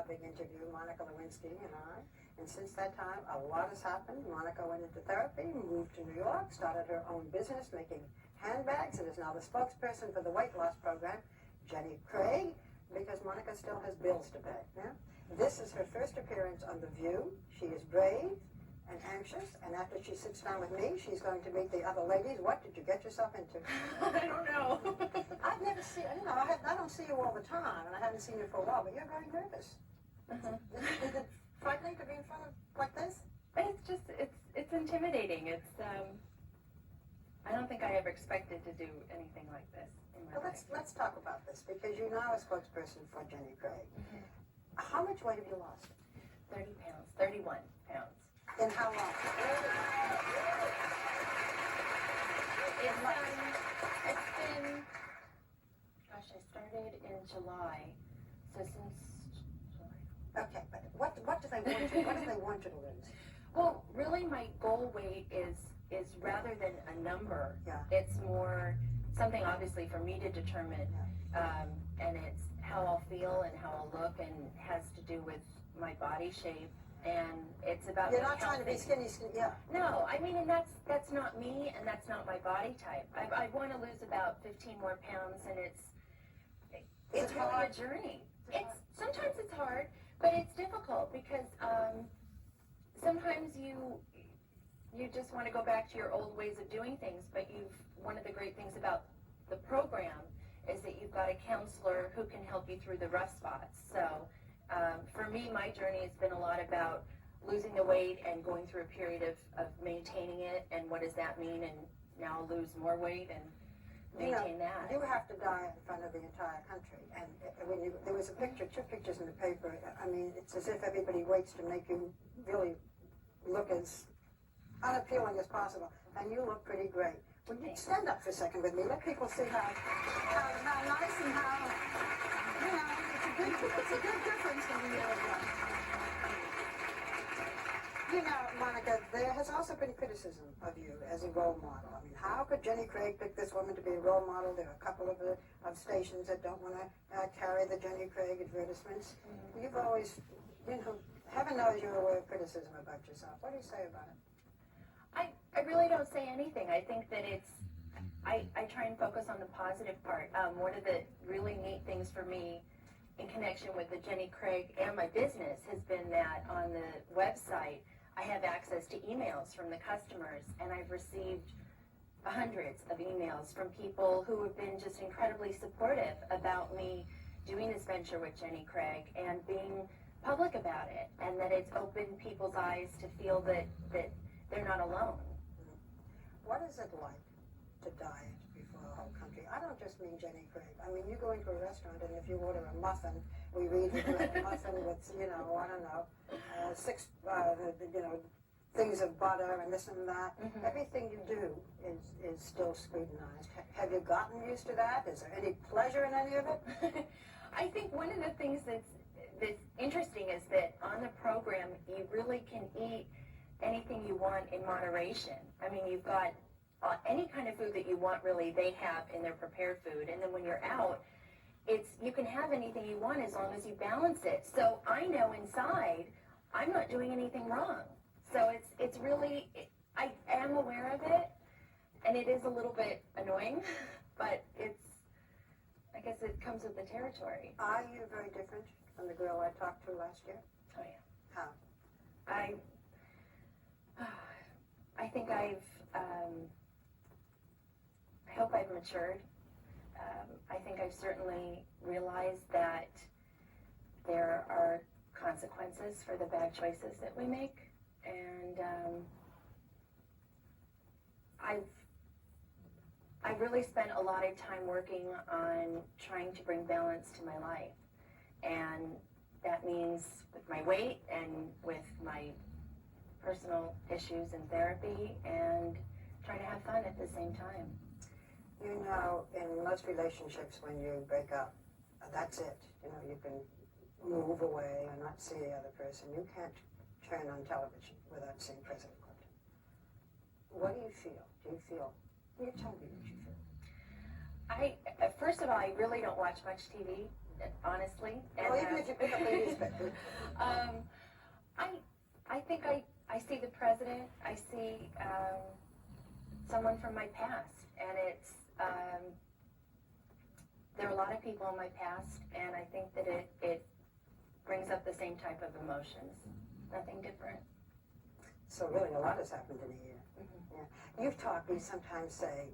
big interview, Monica Lewinsky and I. And since that time, a lot has happened. Monica went into therapy, moved to New York, started her own business making handbags, and is now the spokesperson for the weight loss program, Jenny Craig, because Monica still has bills to pay. Yeah? This is her first appearance on The View. She is brave and anxious, and after she sits down with me, she's going to meet the other ladies. What did you get yourself into? I don't know. I've never seen, I don't see you all the time, and I haven't seen you for a while, but you're very nervous. Is it frightening to be in front of like this? It's just, it's intimidating. It's, I don't think I ever expected to do anything like this in my life. Let's talk about this, because you're now a spokesperson for Jenny Craig. How much weight have you lost? 30 pounds, 31 pounds. In how long? It's been, gosh, I started in July, so since July. Okay, but what do they want you to lose? Well, really my goal weight is rather than a number, Yeah. it's more something obviously for me to determine, and it's how I'll feel and how I'll look, and has to do with my body shape. And it's about You're not trying to be skinny, yeah. No, I mean, and that's not me, and that's not my body type. I want to lose about 15 more pounds, and it's really a journey. Sometimes it's hard, but it's difficult because sometimes you just want to go back to your old ways of doing things. But one of the great things about the program is that you've got a counselor who can help you through the rough spots. So. For me, my journey has been a lot about losing the weight and going through a period of maintaining it, and what does that mean, and now I'll lose more weight and maintain that. You have to die in front of the entire country, and when there was two pictures in the paper. I mean, it's as if everybody waits to make you really look as unappealing as possible, and you look pretty great. Would you stand up for a second with me? Let people see how nice and how, it's a good difference in the Monica, there has also been criticism of you as a role model. I mean, how could Jenny Craig pick this woman to be a role model? There are a couple of stations that don't want to carry the Jenny Craig advertisements. You've always, heaven knows you're aware of criticism about yourself. What do you say about it? I really don't say anything. I think that I try and focus on the positive part. One of the really neat things for me in connection with the Jenny Craig and my business has been that on the website I have access to emails from the customers, and I've received hundreds of emails from people who have been just incredibly supportive about me doing this venture with Jenny Craig and being public about it, and that it's opened people's eyes to feel that they're not alone. What is it like to diet before a whole country? I don't just mean Jenny Craig. I mean, you go into a restaurant, and if you order a muffin, we read a muffin with, I don't know, 6, things of butter and this and that. Everything you do is still scrutinized. Have you gotten used to that? Is there any pleasure in any of it? I think one of the things that's interesting is that on the program, you really can eat anything you want in moderation. I mean, you've got any kind of food that you want, really, they have in their prepared food. And then when you're out, you can have anything you want as long as you balance it. So I know inside I'm not doing anything wrong. So it's really, I am aware of it, and it is a little bit annoying, but I guess it comes with the territory. Are you very different from the girl I talked to last year? Oh, yeah. How? I think I hope I've matured. I think I've certainly realized that there are consequences for the bad choices that we make, and I've really spent a lot of time working on trying to bring balance to my life, and that means with my weight and with my personal issues in therapy, and trying to have fun at the same time. In most relationships, when you break up, that's it. You can move away and not see the other person. You can't turn on television without seeing President Clinton. What do you feel? You tell me what you feel. First of all, I really don't watch much TV. honestly. Well, even if you pick up the newspaper. I think I see the president, I see someone from my past, and it's, there are a lot of people in my past, and I think that it brings up the same type of emotions, nothing different. So really a lot has happened in a year. Mm-hmm. Yeah. You've talked, you sometimes say,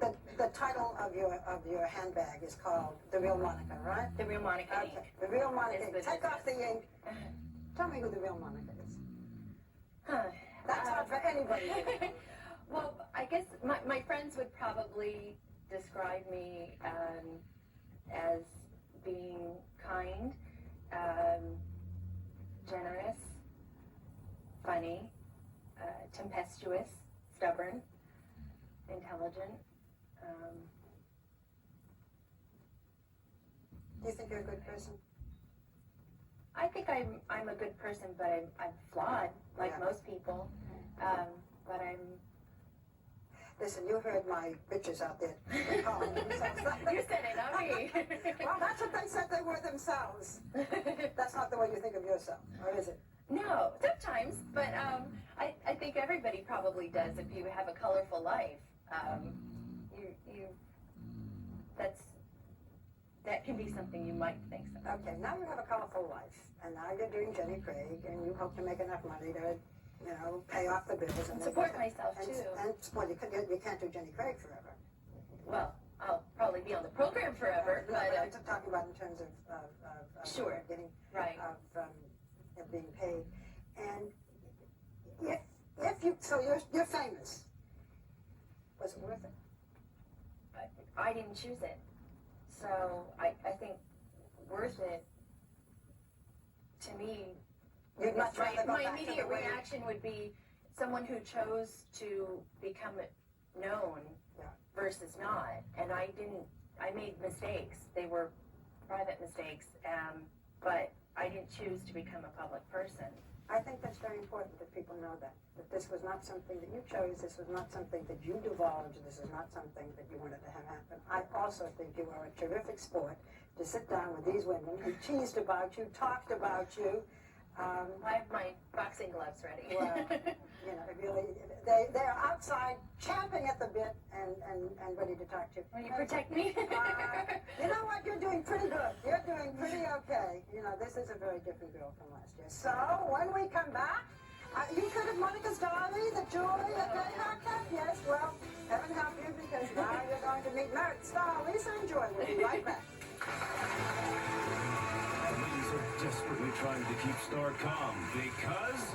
the title of your handbag is called The Real Monica, right? The Real Monica Okay. Ink. The Real Monica Ink. Is the Take off the ink. Tell me who the real Monica is. That's hard for anybody. Well, I guess my friends would probably describe me as being kind, generous, funny, tempestuous, stubborn, intelligent. Do you think you're a good person? I think I'm a good person, but I'm flawed, like Yeah. most people. But I'm. Listen, you heard my bitches out there calling themselves. You said it, not me. Well, that's what they said they were themselves. That's not the way you think of yourself, or is it? No, sometimes, but I think everybody probably does if you have a colorful life. That can be something you might think so. Okay, now you have a colorful life, and now you're doing Jenny Craig, and you hope to make enough money to, pay off the bills and Support myself, too. And well, you can't do Jenny Craig forever. Well, I'll probably be on the program forever, No, but I'm talking about in terms of sure, getting right. of being paid, and if you so you're famous. Was it worth it? I didn't choose it. So I think worth it, to me, You'd much rather go my back to immediate the way reaction would be someone who chose to become known Yeah. versus not. And I made mistakes. They were private mistakes, but I didn't choose to become a public person. I think that's very important that people know that this was not something that you chose, this was not something that you divulged, this is not something that you wanted to have happen. I also think you are a terrific sport to sit down with these women who teased about you, talked about you. I have my boxing gloves ready. Well, really, they're outside champing at the bit and ready to talk to you. Will you protect me? You know what? You're doing pretty good. You're doing pretty okay. This is a very different girl from last year. So when we come back, you could have Monica's Darley, the jewelry, a day haircut. Yes, well, heaven help you because now you're going to meet Merit star Lisa and Joy. We'll be right back. Ladies are desperately trying to keep Star calm because